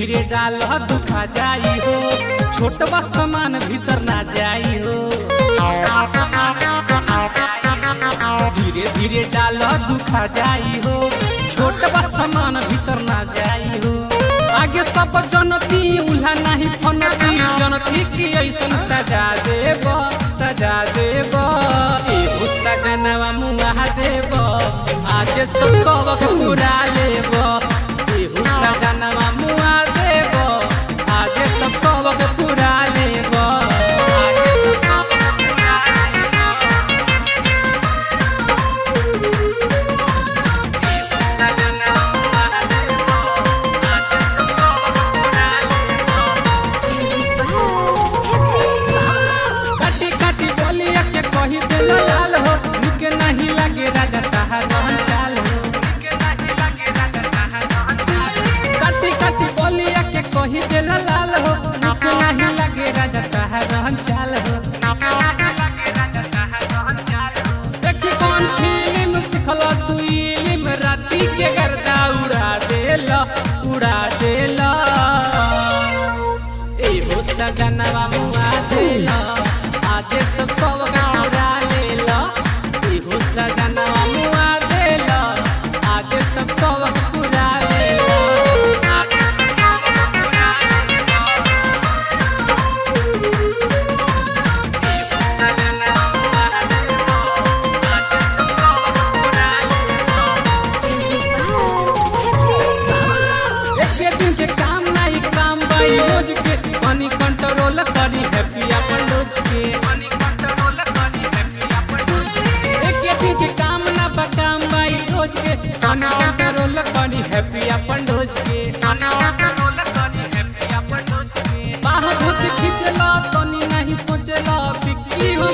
धीरे डाल दुखा जाई हो, छोटबा सामान भीतर ना जाई हो। धीरे धीरे डाल दुखा जाई हो, छोटबा सामान भीतर ना जाई हो। आगे सब जनती उल्हा नहीं फनती, जनती की ऐसन सजा देब सजा देब। एहो सजनवा मुआ देब, आज सब सबक पूरा लेब। एहो सजनवा मुआ देब, आज सब सबक पूरा लेब। कही दिल लाल हो, निके नहीं लगे राजा ताहा रहन चाल हो। काटी काटी बोलिया के कही दिल लाल हो, निके नहीं लगे राजा ताहा रहन चाल हो। देखी कौन फिल्म सिखल तू इल्म, राती के गर्दा उड़ा देला उड़ा देला। एहो सजनवा मुआ देला, आज सब सब पूरा लेला। एहो सजनवा मुआ देला, आज सब सब पूरा लेला। एक दिन के काम नहीं काम बाई रोज के, मनी कंट्रोल करी हैप्पी अपन रोज के। एक दिन के काम ना बकाम बाई रोज के, मनी कंट्रोल करी हैप्पी अपन रोज के। बाह धोती खींचला तनी नहीं सोचला, बिक्की हो